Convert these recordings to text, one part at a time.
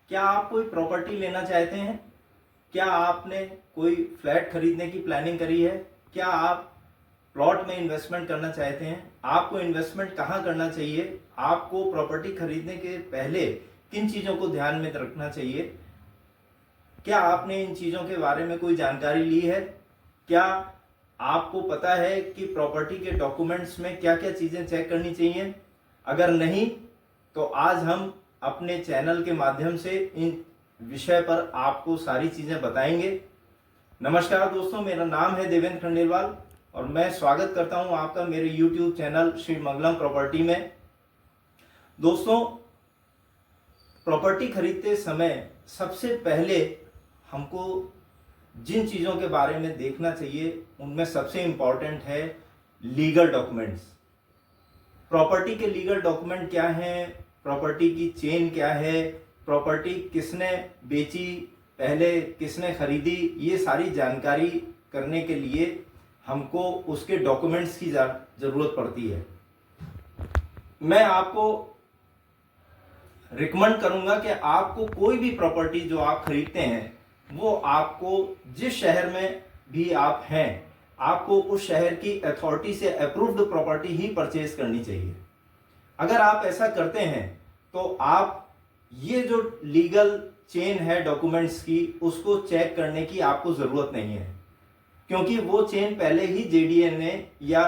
क्या आप कोई प्रॉपर्टी लेना चाहते हैं? क्या आपने कोई फ्लैट खरीदने की प्लानिंग करी है? क्या आप प्लॉट में इन्वेस्टमेंट करना चाहते हैं? आपको इन्वेस्टमेंट कहाँ करना चाहिए? आपको प्रॉपर्टी खरीदने के पहले किन चीज़ों को ध्यान में रखना चाहिए? क्या आपने इन चीज़ों के बारे में कोई जानकारी ली है? क्या आपको पता है कि प्रॉपर्टी के डॉक्यूमेंट्स में क्या क्या चीज़ें चेक करनी चाहिए? अगर नहीं तो आज हम अपने चैनल के माध्यम से इन विषय पर आपको सारी चीज़ें बताएंगे। नमस्कार दोस्तों, मेरा नाम है देवेंद्र खंडेलवाल और मैं स्वागत करता हूं आपका मेरे YouTube चैनल श्री मंगलम प्रॉपर्टी में। दोस्तों, प्रॉपर्टी खरीदते समय सबसे पहले हमको जिन चीज़ों के बारे में देखना चाहिए उनमें सबसे इम्पॉर्टेंट है लीगल डॉक्यूमेंट्स। प्रॉपर्टी के लीगल डॉक्यूमेंट क्या हैं, प्रॉपर्टी की चेन क्या है, प्रॉपर्टी किसने बेची, पहले किसने खरीदी, ये सारी जानकारी करने के लिए हमको उसके डॉक्यूमेंट्स की ज़रूरत पड़ती है। मैं आपको रिकमेंड करूंगा कि आपको कोई भी प्रॉपर्टी जो आप खरीदते हैं वो आपको जिस शहर में भी आप हैं आपको उस शहर की अथॉरिटी से अप्रूव्ड प्रॉपर्टी ही परचेज करनी चाहिए। अगर आप ऐसा करते हैं तो आप ये जो लीगल चेन है डॉक्यूमेंट्स की उसको चेक करने की आपको ज़रूरत नहीं है, क्योंकि वो चेन पहले ही जेडीए ने या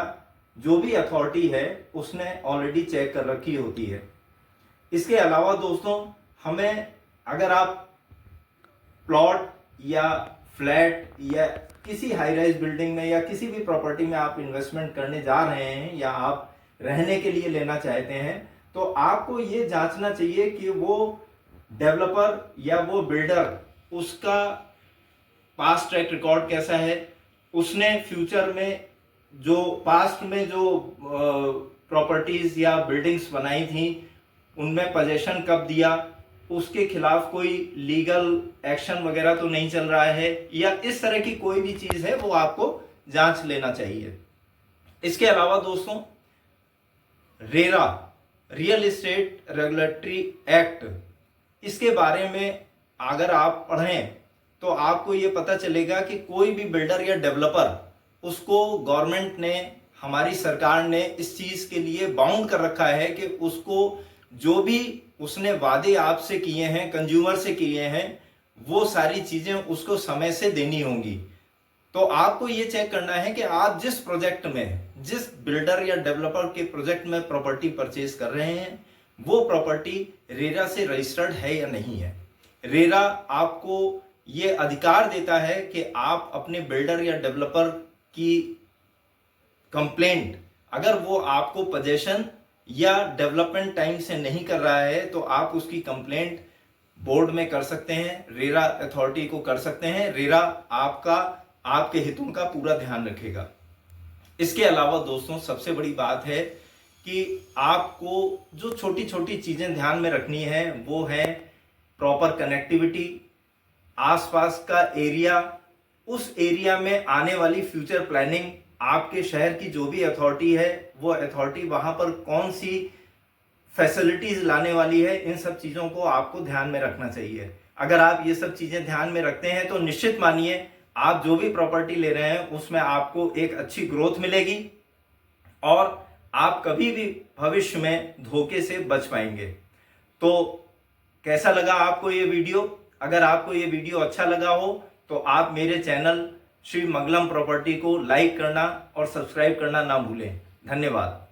जो भी अथॉरिटी है उसने ऑलरेडी चेक कर रखी होती है। इसके अलावा दोस्तों, हमें अगर आप प्लॉट या फ्लैट या किसी हाई राइज बिल्डिंग में या किसी भी प्रॉपर्टी में आप इन्वेस्टमेंट करने जा रहे हैं या आप रहने के लिए लेना चाहते हैं तो आपको ये जांचना चाहिए कि वो डेवलपर या वो बिल्डर उसका पास्ट ट्रैक रिकॉर्ड कैसा है, उसने फ्यूचर में जो पास्ट में जो प्रॉपर्टीज या बिल्डिंग्स बनाई थी उनमें पोजेशन कब दिया, उसके खिलाफ कोई लीगल एक्शन वगैरह तो नहीं चल रहा है, या इस तरह की कोई भी चीज है वो आपको जांच लेना चाहिए। इसके अलावा दोस्तों, RERA real estate regulatory act, इसके बारे में अगर आप पढ़ें तो आपको ये पता चलेगा कि कोई भी बिल्डर या डेवलपर उसको गवर्नमेंट ने, हमारी सरकार ने इस चीज के लिए बाउंड कर रखा है कि उसको जो भी उसने वादे आपसे किए हैं, कंज्यूमर से किए हैं, वो सारी चीजें उसको समय से देनी होंगी। तो आपको ये चेक करना है कि आप जिस प्रोजेक्ट में, जिस बिल्डर या डेवलपर के प्रोजेक्ट में प्रॉपर्टी परचेज कर रहे हैं वो प्रॉपर्टी रेरा से रजिस्टर्ड है या नहीं है। रेरा आपको ये अधिकार देता है कि आप अपने बिल्डर या डेवलपर की कंप्लेंट, अगर वो आपको पोजेशन या डेवलपमेंट टाइम से नहीं कर रहा है तो आप उसकी कंप्लेंट बोर्ड में कर सकते हैं, रेरा अथॉरिटी को कर सकते हैं। रेरा आपके हितों का पूरा ध्यान रखेगा। इसके अलावा दोस्तों, सबसे बड़ी बात है कि आपको जो छोटी छोटी चीजें ध्यान में रखनी है वो है प्रॉपर कनेक्टिविटी, आसपास का एरिया, उस एरिया में आने वाली फ्यूचर प्लानिंग, आपके शहर की जो भी अथॉरिटी है वो अथॉरिटी वहां पर कौन सी फैसिलिटीज लाने वाली है, इन सब चीजों को आपको ध्यान में रखना चाहिए। अगर आप ये सब चीजें ध्यान में रखते हैं तो निश्चित मानिए आप जो भी प्रॉपर्टी ले रहे हैं उसमें आपको एक अच्छी ग्रोथ मिलेगी और आप कभी भी भविष्य में धोखे से बच पाएंगे। तो कैसा लगा आपको ये वीडियो? अगर आपको ये वीडियो अच्छा लगा हो तो आप मेरे चैनल श्री मंगलम प्रॉपर्टी को लाइक करना और सब्सक्राइब करना ना भूलें। धन्यवाद।